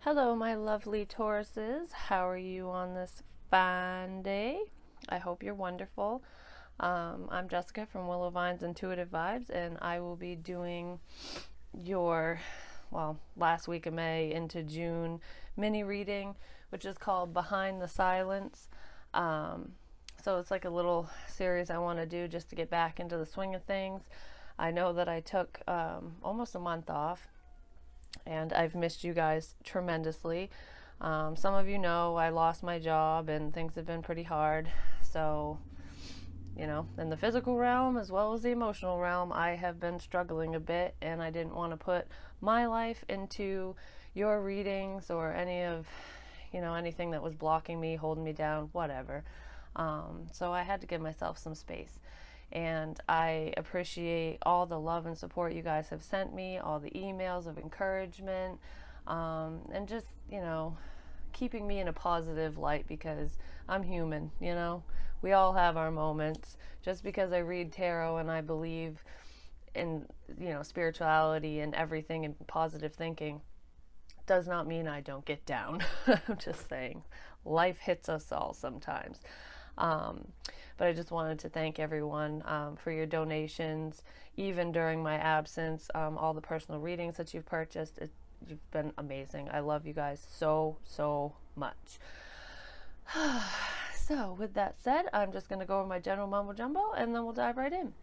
Hello, my lovely Tauruses. How are you on this fine day? I hope you're wonderful. I'm Jessica from Willow Vine's Intuitive Vibes, and I will be doing your, last week of May into June mini reading, which is called Behind the Silence. So it's like a little series I want to do just to get back into the swing of things. I know that I took almost a month off, and I've missed you guys tremendously. Some of you know I lost my job and things have been pretty hard. So, in the physical realm as well as the emotional realm, I have been struggling a bit, and I didn't want to put my life into your readings or anything that was blocking me, holding me down, whatever. So I had to give myself some space. And I appreciate all the love and support you guys have sent me, all the emails of encouragement, and just, keeping me in a positive light, because I'm human, We all have our moments. Just because I read tarot and I believe in, spirituality and everything and positive thinking does not mean I don't get down. I'm just saying, life hits us all sometimes. But I just wanted to thank everyone for your donations, even during my absence, all the personal readings that you've purchased. You've been amazing. I love you guys so, so much. So with that said, I'm just going to go over my general mumbo jumbo, and then we'll dive right in.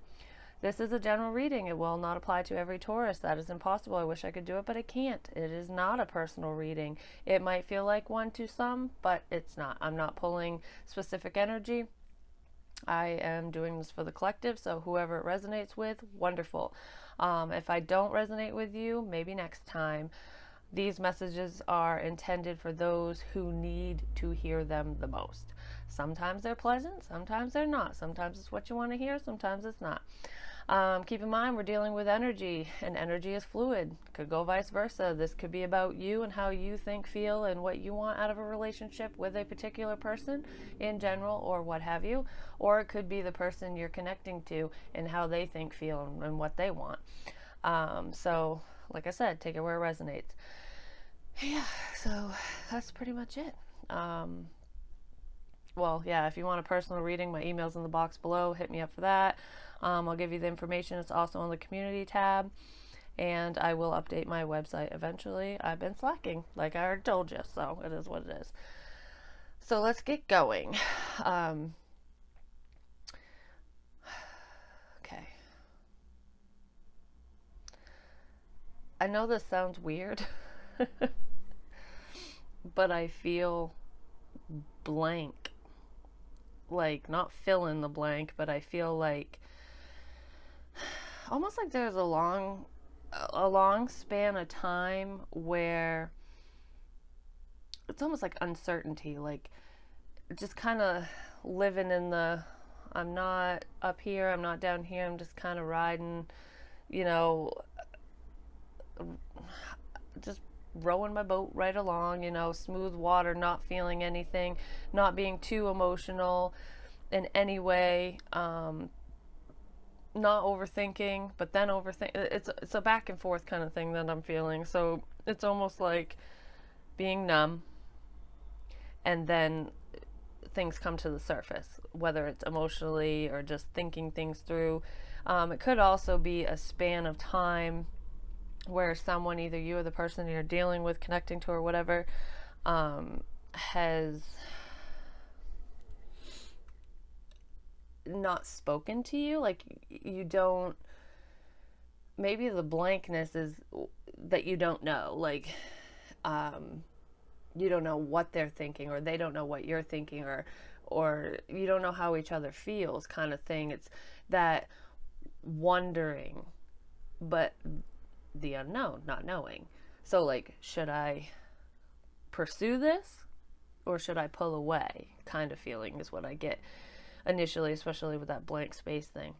This is a general reading. It will not apply to every Taurus. That is impossible. I wish I could do it, but I can't. It is not a personal reading. It might feel like one to some, but it's not. I'm not pulling specific energy. I am doing this for the collective, so whoever it resonates with, wonderful. If I don't resonate with you, maybe next time. These messages are intended for those who need to hear them the most. Sometimes they're pleasant, sometimes they're not. Sometimes it's what you want to hear, sometimes it's not. Keep in mind, we're dealing with energy, and energy is fluid. Could go vice versa. This could be about you and how you think, feel, and what you want out of a relationship with a particular person in general, or what have you. Or it could be the person you're connecting to and how they think, feel, and what they want. So, like I said, take it where it resonates. Yeah, so that's pretty much it. If you want a personal reading, my email's in the box below. Hit me up for that. I'll give you the information. It's also on the community tab, and I will update my website eventually. I've been slacking, like I already told you, so it is what it is. So let's get going. Okay. I know this sounds weird, but I feel blank. Like, not fill in the blank, but I feel like almost like there's a long span of time where it's almost like uncertainty, like just kind of living in the, I'm not up here, I'm not down here, I'm just kind of riding, just rowing my boat right along, smooth water, not feeling anything, not being too emotional in any way, not overthinking, but then overthink. It's a back and forth kind of thing that I'm feeling. So it's almost like being numb, and then things come to the surface, whether it's emotionally or just thinking things through. It could also be a span of time where someone, either you or the person you're dealing with, connecting to, or whatever, has not spoken to you. Like, you don't, maybe the blankness is that you don't know, like, you don't know what they're thinking, or they don't know what you're thinking, or you don't know how each other feels, kind of thing. It's that wondering, but the unknown, not knowing. So, like, should I pursue this, or should I pull away, kind of feeling is what I get initially, especially with that blank space thing.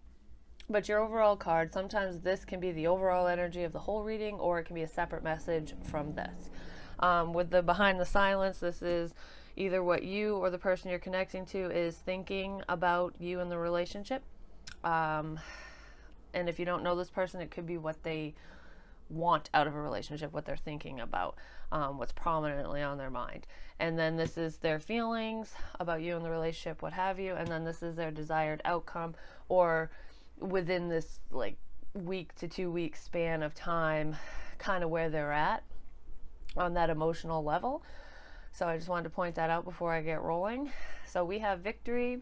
But your overall card, sometimes this can be the overall energy of the whole reading, or it can be a separate message from this. With the Behind the Silence, this is either what you or the person you're connecting to is thinking about you and the relationship. And if you don't know this person, it could be what they want out of a relationship, what they're thinking about, what's prominently on their mind. And then this is their feelings about you and the relationship, what have you. And then this is their desired outcome, or within this like week to 2 week span of time, kind of where they're at on that emotional level. So I just wanted to point that out before I get rolling. So we have victory,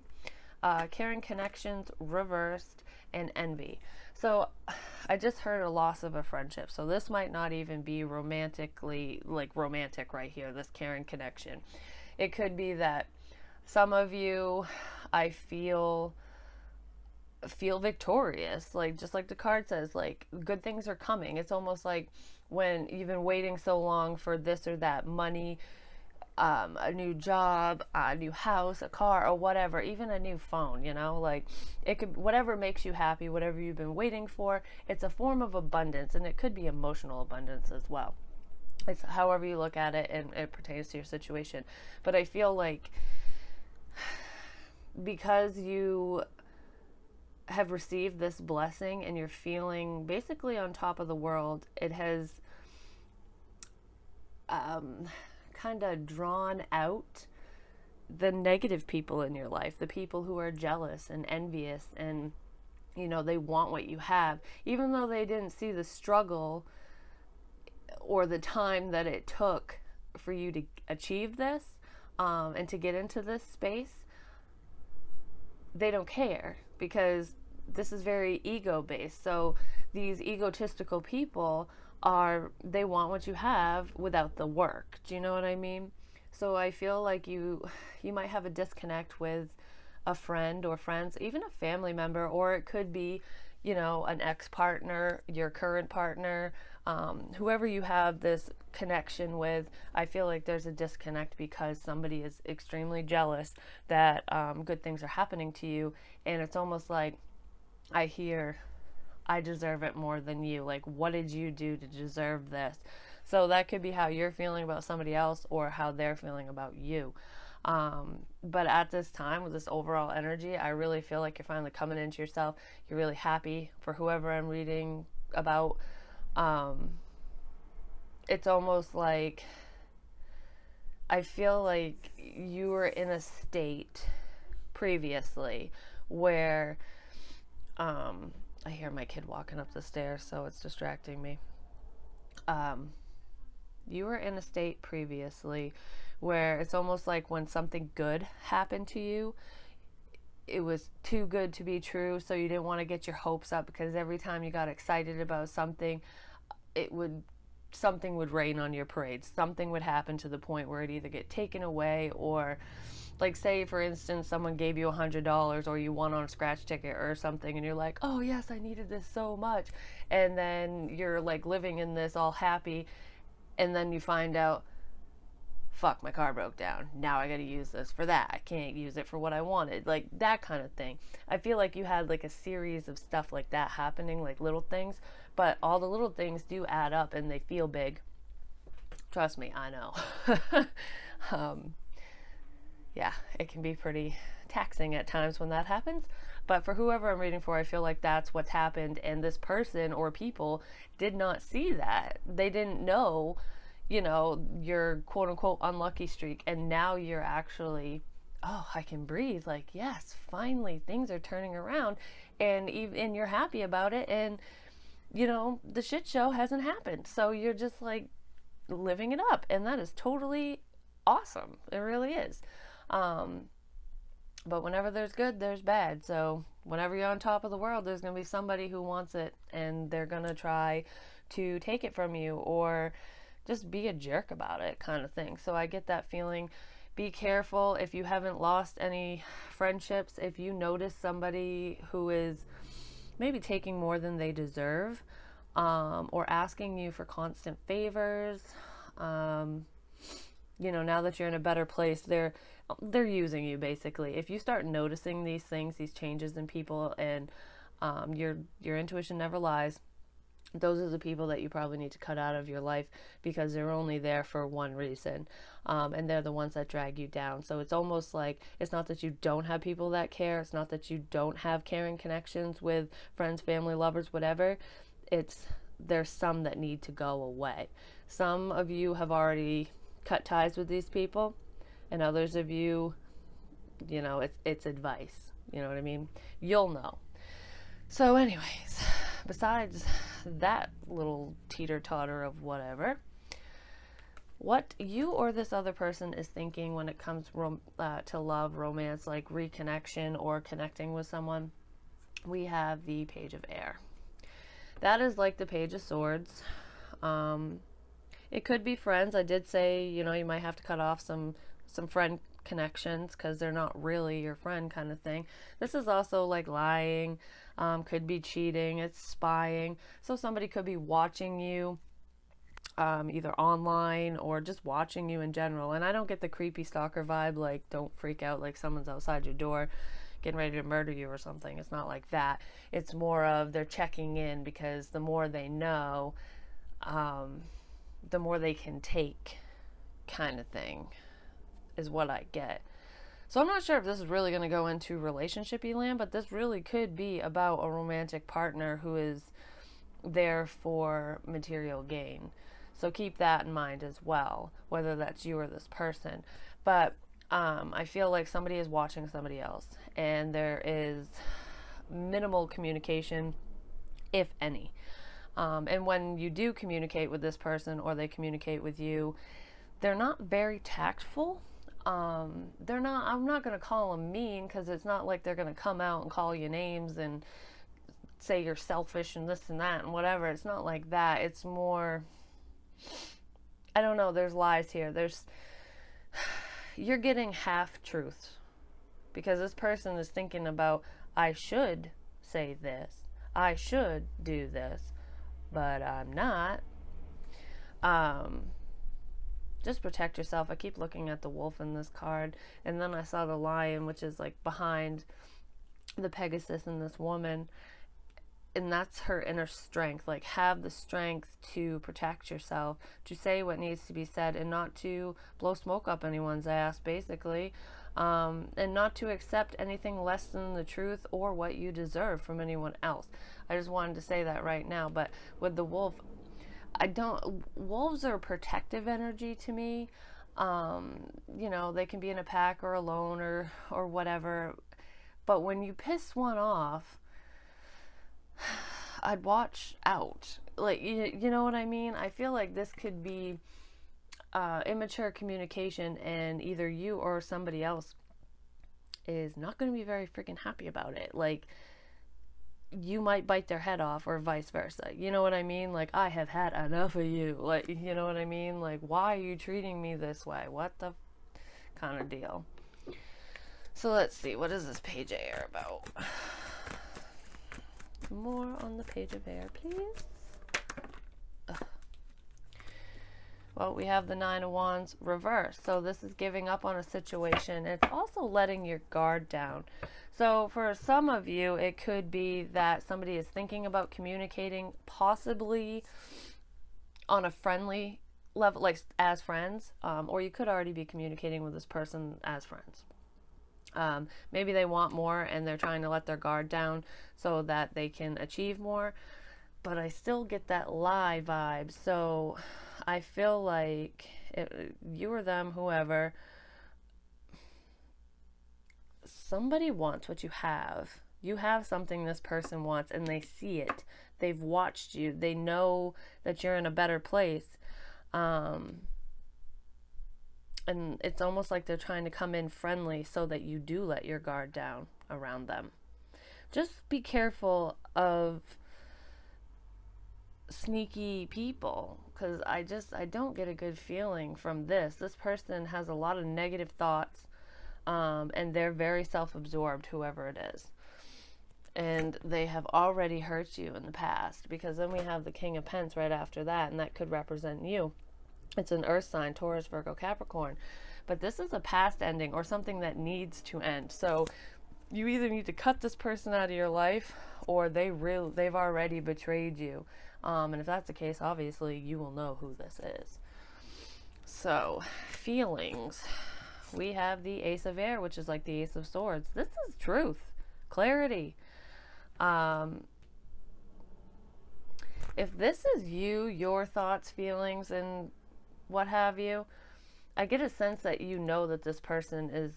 caring connections reversed, and envy. So I just heard a loss of a friendship. So this might not even be romantically, like romantic right here, this caring connection. It could be that some of you, I feel victorious, like just like the card says, like good things are coming. It's almost like when you've been waiting so long for this or that money, a new job, a new house, a car, or whatever, even a new phone, you know, like it could, whatever makes you happy, whatever you've been waiting for, it's a form of abundance, and it could be emotional abundance as well. It's however you look at it, and it pertains to your situation. But I feel like because you have received this blessing and you're feeling basically on top of the world, it has kind of drawn out the negative people in your life, the people who are jealous and envious, and you know, they want what you have, even though they didn't see the struggle or the time that it took for you to achieve this, and to get into this space. They don't care, because this is very ego based. So these egotistical people they want what you have without the work. Do you know what I mean? So I feel like you might have a disconnect with a friend or friends, even a family member, or it could be, you know, an ex-partner, your current partner, whoever you have this connection with. I feel like there's a disconnect because somebody is extremely jealous that good things are happening to you, and it's almost like I deserve it more than you. Like, what did you do to deserve this? So that could be how you're feeling about somebody else, or how they're feeling about you. But at this time, with this overall energy, I really feel like you're finally coming into yourself. You're really happy for whoever I'm reading about. It's almost like I feel like you were in a state previously where I hear my kid walking up the stairs, so it's distracting me. You were in a state previously where it's almost like when something good happened to you, it was too good to be true, so you didn't want to get your hopes up, because every time you got excited about something, something would rain on your parade. Something would happen to the point where it'd either get taken away, or like, say for instance, someone gave you $100, or you won on a scratch ticket or something, and you're like, oh yes, I needed this so much, and then you're like living in this all happy, and then you find out, fuck, my car broke down. Now I gotta use this for that. I can't use it for what I wanted. Like that kind of thing. I feel like you had like a series of stuff like that happening, like little things, but all the little things do add up and they feel big. Trust me, I know. Yeah, it can be pretty taxing at times when that happens. But for whoever I'm reading for, I feel like that's what's happened, and this person or people did not see that. They didn't know, you know, your quote unquote unlucky streak, and now you're actually, oh, I can breathe. Like, yes, finally things are turning around, and you're happy about it, and you know, the shit show hasn't happened. So you're just like living it up, and that is totally awesome. It really is. But whenever there's good, there's bad. So whenever you're on top of the world, there's going to be somebody who wants it, and they're going to try to take it from you, or just be a jerk about it, kind of thing. So I get that feeling. Be careful if you haven't lost any friendships. If you notice somebody who is maybe taking more than they deserve, or asking you for constant favors, you know, now that you're in a better place, they're using you basically. If you start noticing these things, these changes in people, and your intuition never lies, those are the people that you probably need to cut out of your life, because they're only there for one reason, and they're the ones that drag you down. So it's almost like, it's not that you don't have people that care, it's not that you don't have caring connections with friends, family, lovers, whatever. It's there's some that need to go away. Some of you have already cut ties with these people, and others of you, you know, it's advice. You know what I mean? You'll know. So anyways, besides that little teeter-totter of whatever, what you or this other person is thinking when it comes to love, romance, like reconnection or connecting with someone, we have the Page of Air. That is like the Page of Swords. It could be friends. I did say, you know, you might have to cut off some friend connections because they're not really your friend kind of thing. This is also like lying, could be cheating, it's spying. So somebody could be watching you either online or just watching you in general. And I don't get the creepy stalker vibe, like don't freak out like someone's outside your door getting ready to murder you or something. It's not like that. It's more of they're checking in because the more they know, the more they can take kind of thing is what I get. So I'm not sure if this is really going to go into relationship-y land, but this really could be about a romantic partner who is there for material gain. So keep that in mind as well, whether that's you or this person. But I feel like somebody is watching somebody else, and there is minimal communication, if any. And when you do communicate with this person or they communicate with you, they're not very tactful. I'm not going to call them mean, because it's not like they're going to come out and call you names and say you're selfish and this and that and whatever. It's not like that. It's more, I don't know, there's lies here. You're getting half truths, because this person is thinking about, I should say this, I should do this, but I'm not. Just protect yourself. I keep looking at the wolf in this card, and then I saw the lion, which is like behind the Pegasus and this woman, and that's her inner strength. Like, have the strength to protect yourself, to say what needs to be said, and not to blow smoke up anyone's ass, basically, and not to accept anything less than the truth or what you deserve from anyone else. I just wanted to say that right now. But with the wolf, wolves are protective energy to me. You know, they can be in a pack or alone or whatever. But when you piss one off, I'd watch out. Like, you know what I mean? I feel like this could be immature communication, and either you or somebody else is not going to be very freaking happy about it. Like, you might bite their head off, or vice versa. You know what I mean? Like, I have had enough of you. Like, you know what I mean? Like, why are you treating me this way? What the kind of deal? So let's see. What is this Page of Air about? More on the Page of Air, please. Ugh. Well, we have the Nine of Wands reversed. So this is giving up on a situation. It's also letting your guard down. So for some of you, it could be that somebody is thinking about communicating, possibly on a friendly level, like as friends, or you could already be communicating with this person as friends. Maybe they want more and they're trying to let their guard down so that they can achieve more, but I still get that lie vibe. So I feel like you or them, whoever, somebody wants what you have. You have something this person wants, and they see it. They've watched you. They know that you're in a better place. And it's almost like they're trying to come in friendly so that you do let your guard down around them. Just be careful of sneaky people, because I don't get a good feeling from this. This person has a lot of negative thoughts, and they're very self-absorbed, whoever it is. And they have already hurt you in the past, because then we have the King of Pentacles right after that, and that could represent you. It's an earth sign, Taurus, Virgo, Capricorn. But this is a past ending or something that needs to end. So you either need to cut this person out of your life, or they've already betrayed you. And if that's the case, obviously you will know who this is. So feelings. We have the Ace of Air, which is like the Ace of Swords. This is truth, clarity. if this is you, your thoughts, feelings, and what have you, I get a sense that you know that this person is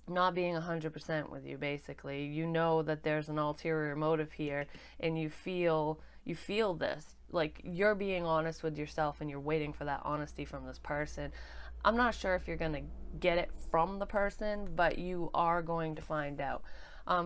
not being 100% with you. Basically, you know that there's an ulterior motive here, and you feel this, like you're being honest with yourself and you're waiting for that honesty from this person. I'm not sure if you're going to get it from the person, but you are going to find out.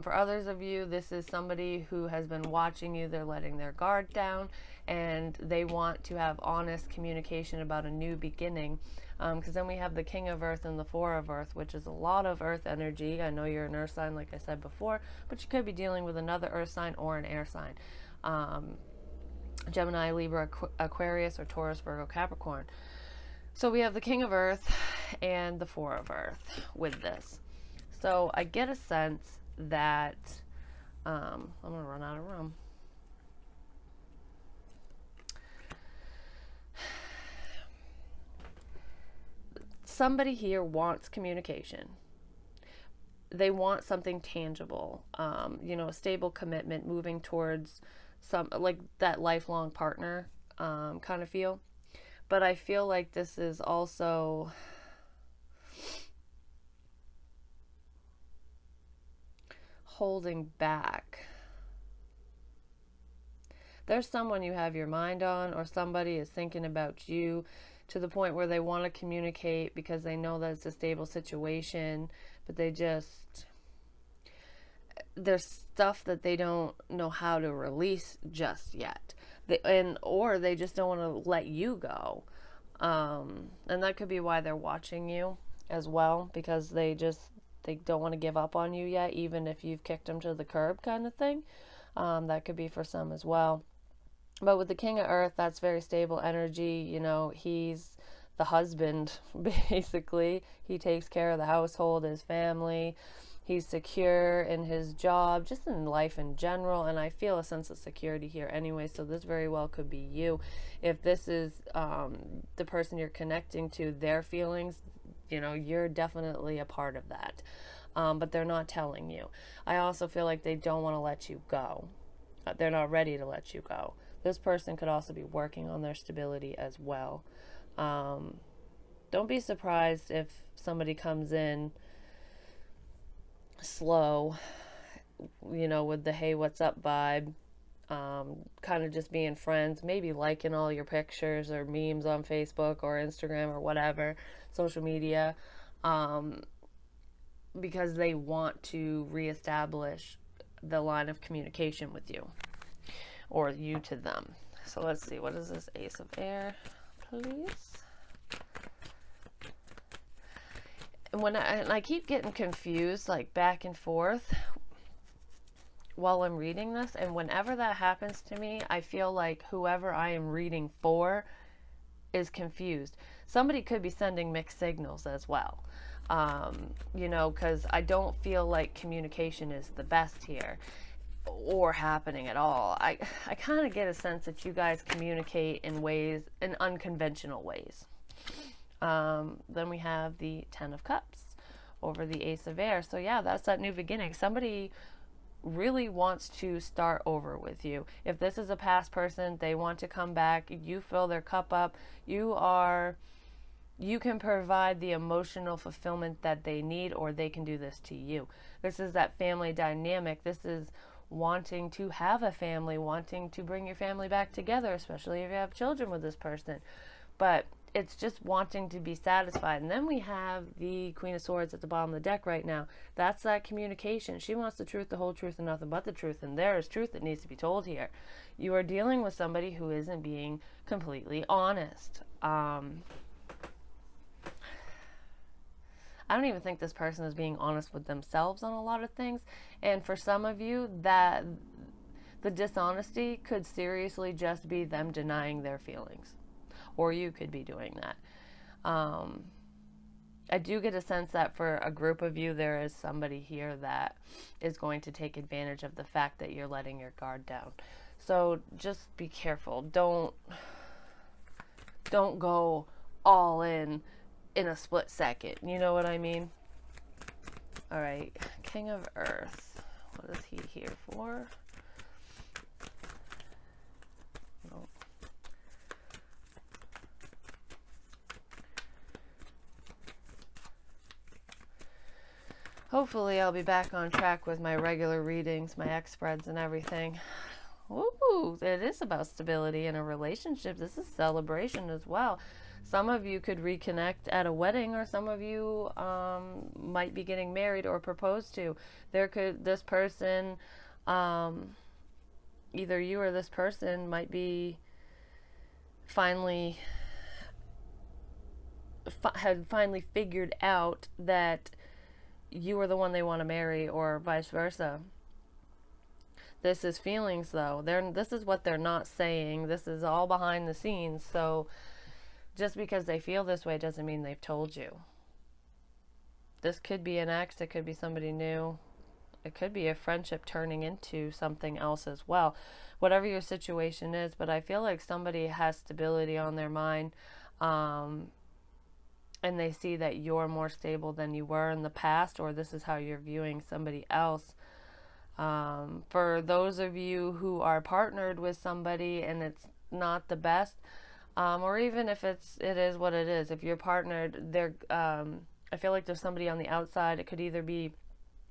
For others of you, this is somebody who has been watching you. They're letting their guard down, and they want to have honest communication about a new beginning. Because then we have the King of Earth and the Four of Earth, which is a lot of Earth energy. I know you're an Earth sign, like I said before, but you could be dealing with another Earth sign or an air sign. Gemini, Libra, Aquarius, or Taurus, Virgo, Capricorn. So we have the King of Earth and the Four of Earth with this. So I get a sense that I'm going to run out of room. Somebody here wants communication. They want something tangible, a stable commitment, moving towards some, like that lifelong partner kind of feel. But I feel like this is also holding back. There's someone you have your mind on, or somebody is thinking about you to the point where they want to communicate because they know that it's a stable situation, but there's stuff that they don't know how to release just yet. Or they just don't want to let you go. And that could be why they're watching you as well, because they don't want to give up on you yet, even if you've kicked them to the curb kind of thing. That could be for some as well. But with the King of Earth, that's very stable energy. He's the husband, basically. He takes care of the household, his family. He's secure in his job, just in life in general. And I feel a sense of security here anyway. So this very well could be you. If this is the person you're connecting to, their feelings, you're definitely a part of that. But they're not telling you. I also feel like they don't want to let you go. They're not ready to let you go. This person could also be working on their stability as well. Don't be surprised if somebody comes in slow, with the hey, what's up vibe, kind of just being friends, maybe liking all your pictures or memes on Facebook or Instagram or whatever, social media, because they want to reestablish the line of communication with you, or you to them. So let's see, what is this Ace of Air, please? And I keep getting confused, like back and forth while I'm reading this, and whenever that happens to me, I feel like whoever I am reading for is confused. Somebody could be sending mixed signals as well, because I don't feel like communication is the best here or happening at all. I kind of get a sense that you guys communicate in unconventional ways. Then we have the Ten of Cups over the Ace of Air. So yeah, that's that new beginning. Somebody really wants to start over with you. If this is a past person, they want to come back. You fill their cup up. You can provide the emotional fulfillment that they need, or they can do this to you. This is that family dynamic. This is wanting to have a family, wanting to bring your family back together, especially if you have children with this person. But it's just wanting to be satisfied. And then we have the Queen of Swords at the bottom of the deck right now. That's that communication. She wants the truth, the whole truth, and nothing but the truth. And there is truth that needs to be told here. You are dealing with somebody who isn't being completely honest. I don't even think this person is being honest with themselves on a lot of things. And for some of you, that the dishonesty could seriously just be them denying their feelings. Or you could be doing that. I do get a sense that for a group of you, there is somebody here that is going to take advantage of the fact that you're letting your guard down. So just be careful. Don't go all in a split second. You know what I mean? All right, King of Earth. What is he here for? Hopefully I'll be back on track with my regular readings, my X spreads and everything. Ooh, it is about stability in a relationship. This is celebration as well. Some of you could reconnect at a wedding, or some of you might be getting married or proposed to. This person, either you or this person might be had finally figured out that you are the one they want to marry, or vice versa. This is feelings, though. This is what they're not saying. This is all behind the scenes. So just because they feel this way doesn't mean they've told you. This could be an ex. It could be somebody new. It could be a friendship turning into something else as well. Whatever your situation is, but I feel like somebody has stability on their mind, and they see that you're more stable than you were in the past, or this is how you're viewing somebody else. For those of you who are partnered with somebody and it's not the best, or even if it is what it is, if you're partnered, I feel like there's somebody on the outside. It could either be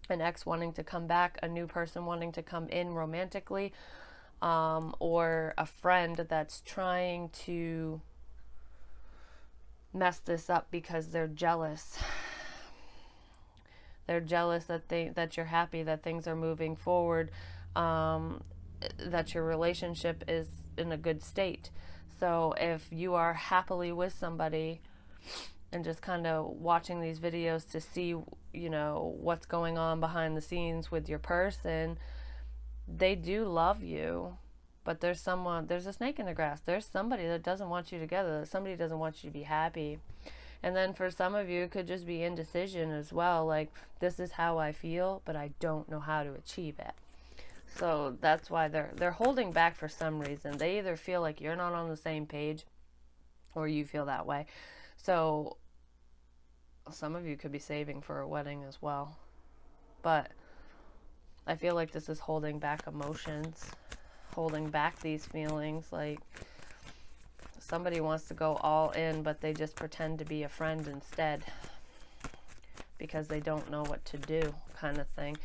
an ex wanting to come back, a new person wanting to come in romantically, or a friend that's trying to mess this up because they're jealous. They're jealous that you're happy, that things are moving forward, that your relationship is in a good state. So if you are happily with somebody and just kind of watching these videos to see, what's going on behind the scenes with your person, they do love you, but there's a snake in the grass. There's somebody that doesn't want you together. Somebody doesn't want you to be happy. And then for some of you, it could just be indecision as well. Like, this is how I feel, but I don't know how to achieve it. So that's why they're holding back for some reason. They either feel like you're not on the same page, or you feel that way. So some of you could be saving for a wedding as well. But I feel like this is holding back emotions, holding back these feelings. Like, somebody wants to go all in, but they just pretend to be a friend instead because they don't know what to do, kind of thing.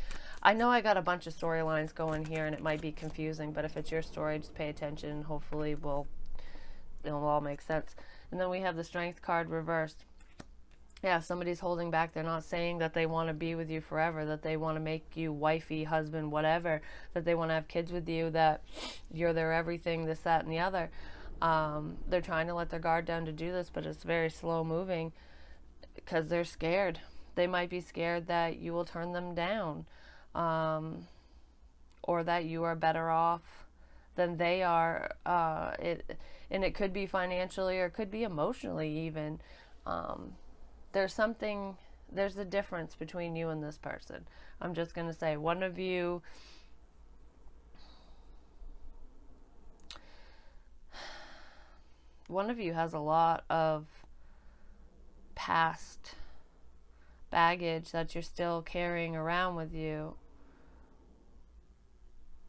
I know I got a bunch of storylines going here, and it might be confusing, but if it's your story, just pay attention. Hopefully it'll all make sense. And then we have the Strength card reversed. Yeah, somebody's holding back. They're not saying that they want to be with you forever, that they want to make you wifey, husband, whatever, that they want to have kids with you, that you're their everything, this, that, and the other. They're trying to let their guard down to do this, but it's very slow moving because they're scared. They might be scared that you will turn them down, or that you are better off than they are. And it could be financially, or it could be emotionally even. There's a difference between you and this person. I'm just going to say, one of you has a lot of past baggage that you're still carrying around with you.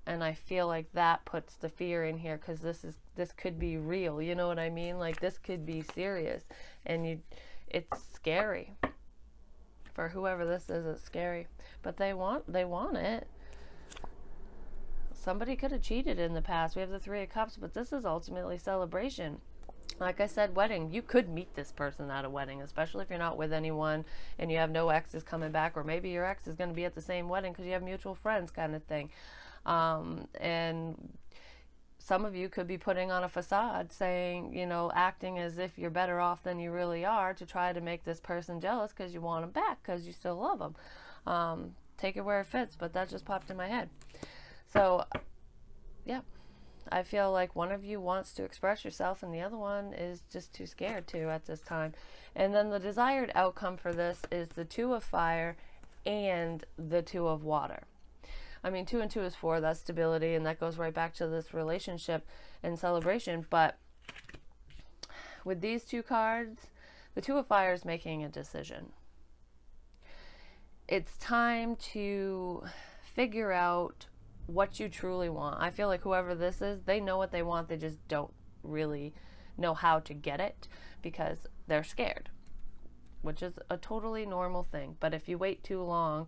And I feel like that puts the fear in here, because this could be real. You know what I mean? Like, this could be serious, and it's scary. For whoever this is, it's scary. But they want it. Somebody could have cheated in the past. We have the Three of Cups, but this is ultimately celebration. Like I said, wedding. You could meet this person at a wedding, especially if you're not with anyone and you have no exes coming back, or maybe your ex is going to be at the same wedding because you have mutual friends, kind of thing. And some of you could be putting on a facade, saying, acting as if you're better off than you really are, to try to make this person jealous because you want them back, because you still love them. Take it where it fits, but that just popped in my head. So, yeah. I feel like one of you wants to express yourself and the other one is just too scared to at this time. And then the desired outcome for this is the Two of Fire and the Two of Water. I mean, 2 and 2 is 4. That's stability, and that goes right back to this relationship and celebration. But with these two cards, the Two of Fire is making a decision. It's time to figure out what you truly want. I feel like whoever this is, they know what they want. They just don't really know how to get it because they're scared. which is a totally normal thing. But if you wait too long,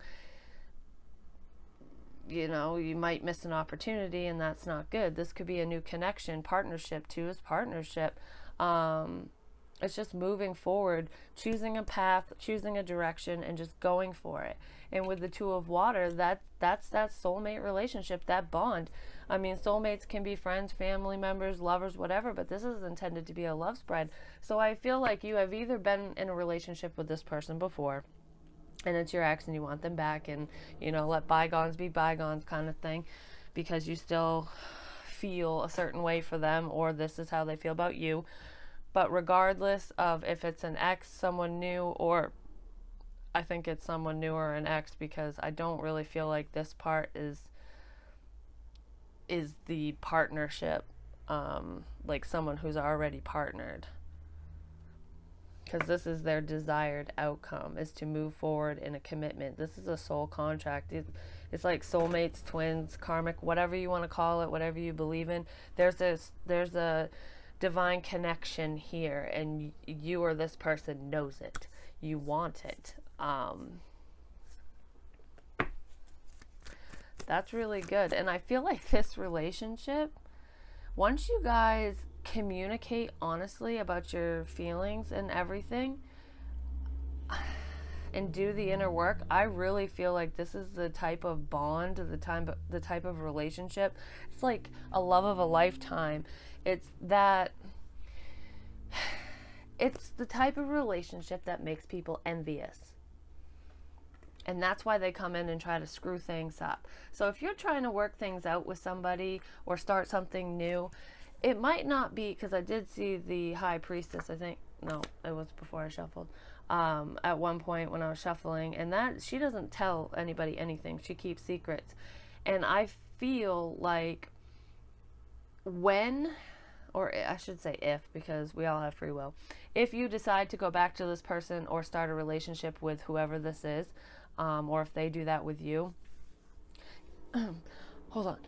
you know, you might miss an opportunity, and that's not good. This could be a new connection. Partnership too is partnership. It's just moving forward, choosing a path, choosing a direction, and just going for it. And with the Two of Water, that's that soulmate relationship, that bond. I mean, soulmates can be friends, family members, lovers, whatever, but this is intended to be a love spread. So I feel like you have either been in a relationship with this person before, and it's your ex and you want them back, and, you know, let bygones be bygones kind of thing, because you still feel a certain way for them, or this is how they feel about you. But regardless of if it's an ex, someone new, or I think it's someone new or an ex, because I don't really feel like this part is the partnership, like someone who's already partnered. Because this is their desired outcome, is to move forward in a commitment. This is a soul contract. It's like soulmates, twins, karmic, whatever you want to call it, whatever you believe in. There's a divine connection here, and you or this person knows it. You want it. That's really good. And I feel like this relationship, once you guys communicate honestly about your feelings and everything, and do the inner work, I really feel like this is the type of bond, the type of relationship. It's like a love of a lifetime. It's the type of relationship that makes people envious. And that's why they come in and try to screw things up. So if you're trying to work things out with somebody or start something new, it might not be, because I did see the High Priestess, I think, no, it was before I shuffled, at one point when I was shuffling, and that she doesn't tell anybody anything. She keeps secrets. And I feel like when, or I should say if, because we all have free will, if you decide to go back to this person or start a relationship with whoever this is, or if they do that with you, hold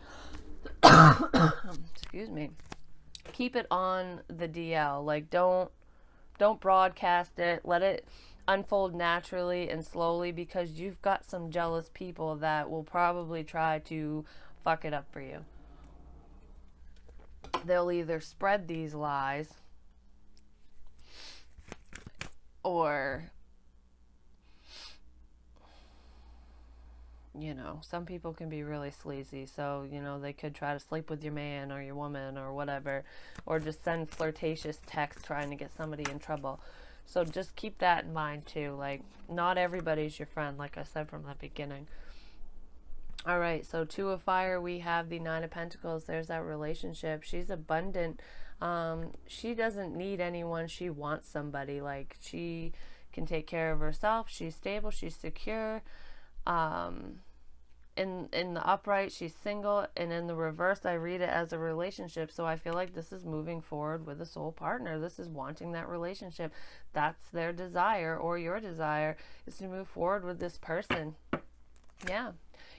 on, excuse me, keep it on the DL. Like, don't broadcast it. Let it unfold naturally and slowly, because you've got some jealous people that will probably try to fuck it up for you. They'll either spread these lies, or, you know, some people can be really sleazy. So, you know, they could try to sleep with your man or your woman or whatever, or just send flirtatious texts trying to get somebody in trouble. So just keep that in mind too. Like, not everybody's your friend, like I said from the beginning. All right, so Two of Fire, we have the Nine of Pentacles. There's that relationship. She's abundant. She doesn't need anyone. She wants somebody. Like, she can take care of herself. She's stable. She's secure. In the upright, she's single, and in the reverse, I read it as a relationship. So I feel like this is moving forward with a soul partner. This is wanting that relationship. That's their desire, or your desire is to move forward with this person. Yeah.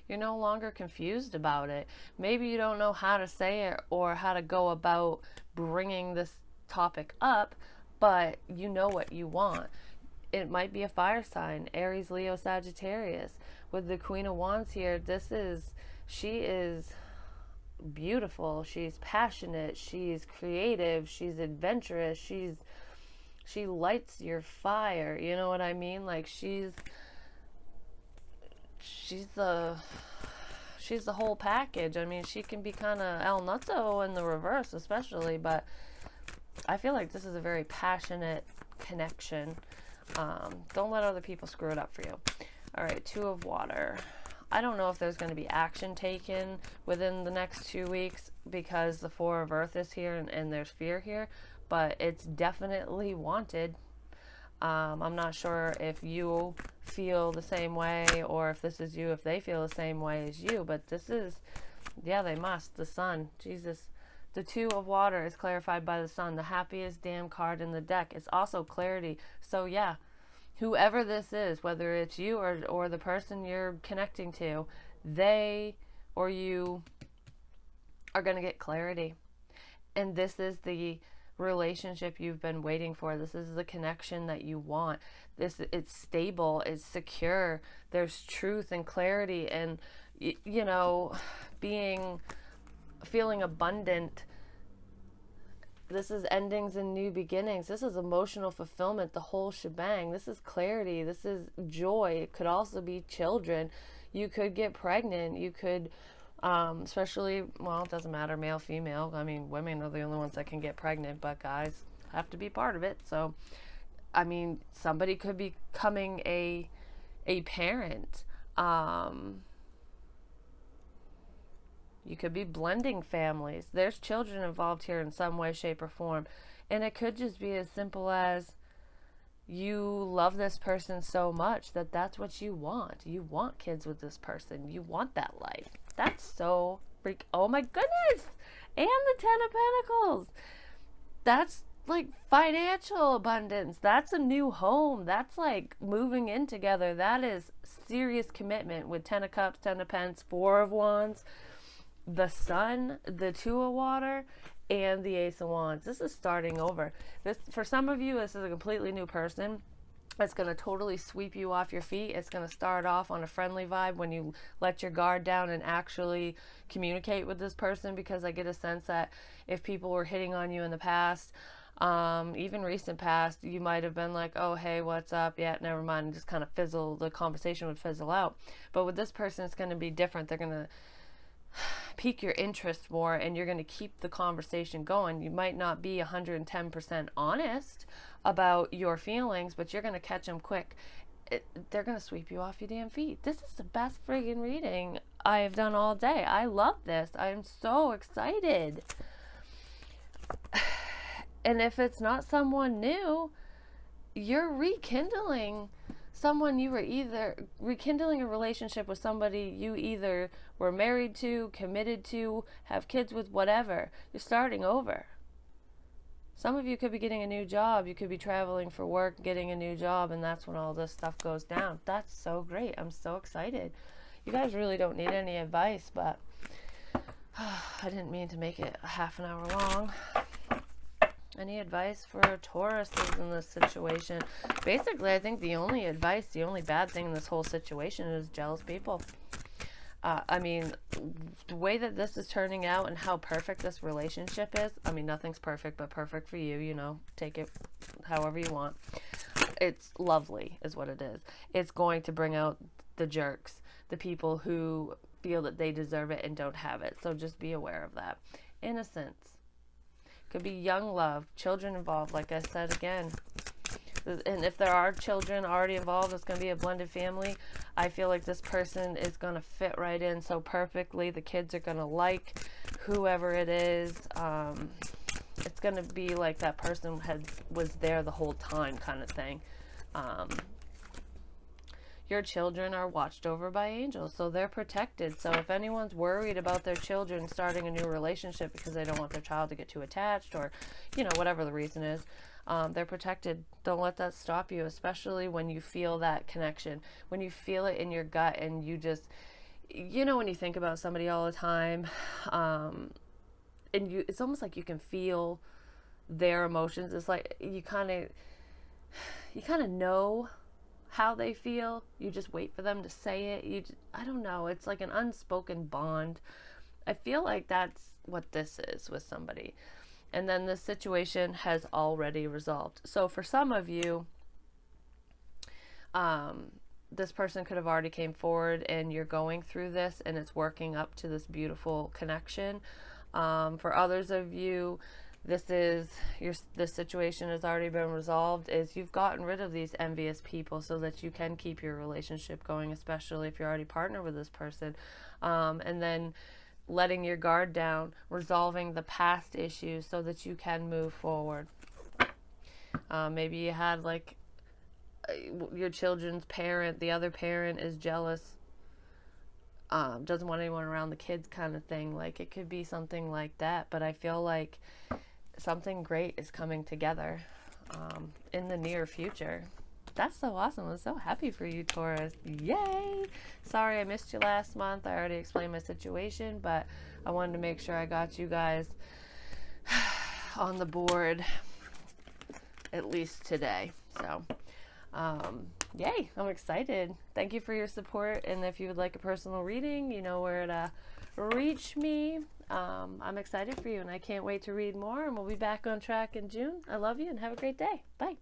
You're no longer confused about it. Maybe you don't know how to say it or how to go about bringing this topic up, but you know what you want. It might be a fire sign, Aries, Leo, Sagittarius. With the Queen of Wands here, she is beautiful. She's passionate. She's creative. She's adventurous. She lights your fire. You know what I mean? Like, she's the whole package. I mean, she can be kind of El Nutso in the reverse, especially, but I feel like this is a very passionate connection. Don't let other people screw it up for you. All right, Two of Water. I don't know if there's going to be action taken within the next 2 weeks, because the Four of Earth is here and there's fear here, but it's definitely wanted. I'm not sure if you feel the same way, or if this is you, if they feel the same way as you, but this is, yeah, they must. The Sun, Jesus. The Two of Water is clarified by the Sun, the happiest damn card in the deck. It's also clarity. So yeah, whoever this is, whether it's you or the person you're connecting to, they or you are going to get clarity. And this is the relationship you've been waiting for. This is the connection that you want. It's stable, it's secure. There's truth and clarity and, you know, feeling abundant. This is endings and new beginnings. This is emotional fulfillment, the whole shebang. This is clarity. This is joy. It could also be children. You could get pregnant. You could, especially, well, it doesn't matter, male, female. I mean, women are the only ones that can get pregnant, but guys have to be part of it. So, I mean, somebody could be becoming a parent. You could be blending families. There's children involved here in some way, shape, or form. And it could just be as simple as you love this person so much that that's what you want. You want kids with this person. You want that life. That's so oh my goodness. And the Ten of Pentacles. That's like financial abundance. That's a new home. That's like moving in together. That is serious commitment with Ten of Cups, Ten of Pentacles, Four of Wands, the Sun, the Two of Water, and the Ace of Wands. This is starting over. This, for some of you, this is a completely new person. It's going to totally sweep you off your feet. It's going to start off on a friendly vibe when you let your guard down and actually communicate with this person, because I get a sense that if people were hitting on you in the past, even recent past, you might have been like, oh, hey, what's up? Yeah, never mind. And just kind of the conversation would fizzle out. But with this person, it's going to be different. They're going to pique your interest more, and you're going to keep the conversation going. You might not be 110% honest about your feelings, but you're going to catch them quick. They're going to sweep you off your damn feet. This is the best friggin' reading I have done all day. I love this. I am so excited. And if it's not someone new, you're rekindling someone you were rekindling a relationship with somebody you either were married to, committed to, have kids with, whatever. You're starting over. Some of you could be getting a new job. You could be traveling for work, getting a new job, and that's when all this stuff goes down. That's so great. I'm so excited. You guys really don't need any advice, but I didn't mean to make it a half an hour long. Any advice for Tauruses in this situation? Basically, I think the only bad thing in this whole situation is jealous people. I mean, the way that this is turning out and how perfect this relationship is, I mean, nothing's perfect, but perfect for you, you know, take it however you want. It's lovely is what it is. It's going to bring out the jerks, the people who feel that they deserve it and don't have it. So just be aware of that. Innocence. Could be young love, children involved, like I said again. And if there are children already involved, it's going to be a blended family. I feel like this person is going to fit right in so perfectly. The kids are going to like whoever it is. It's going to be like that person was there the whole time kind of thing. Your children are watched over by angels, so they're protected. So if anyone's worried about their children starting a new relationship because they don't want their child to get too attached, or, you know, whatever the reason is, they're protected. Don't let that stop you, especially when you feel that connection, when you feel it in your gut, and you just, you know, when you think about somebody all the time, and it's almost like you can feel their emotions. It's like you kind of know how they feel. You just wait for them to say it. I don't know. It's like an unspoken bond. I feel like that's what this is with somebody. And then this situation has already resolved. So for some of you, this person could have already came forward and you're going through this and it's working up to this beautiful connection. For others of you, this situation has already been resolved, is you've gotten rid of these envious people so that you can keep your relationship going, especially if you're already partnered with this person. And then letting your guard down, resolving the past issues so that you can move forward. Maybe you had like your children's parent, the other parent is jealous, doesn't want anyone around the kids kind of thing. Like it could be something like that, but I feel like something great is coming together in the near future. That's so awesome. I'm so happy for you, Taurus. Yay! Sorry I missed you last month. I already explained my situation, but I wanted to make sure I got you guys on the board, at least today. So, yay, I'm excited. Thank you for your support. And if you would like a personal reading, you know where to reach me. I'm excited for you, and I can't wait to read more. And we'll be back on track in June. I love you, and have a great day. Bye.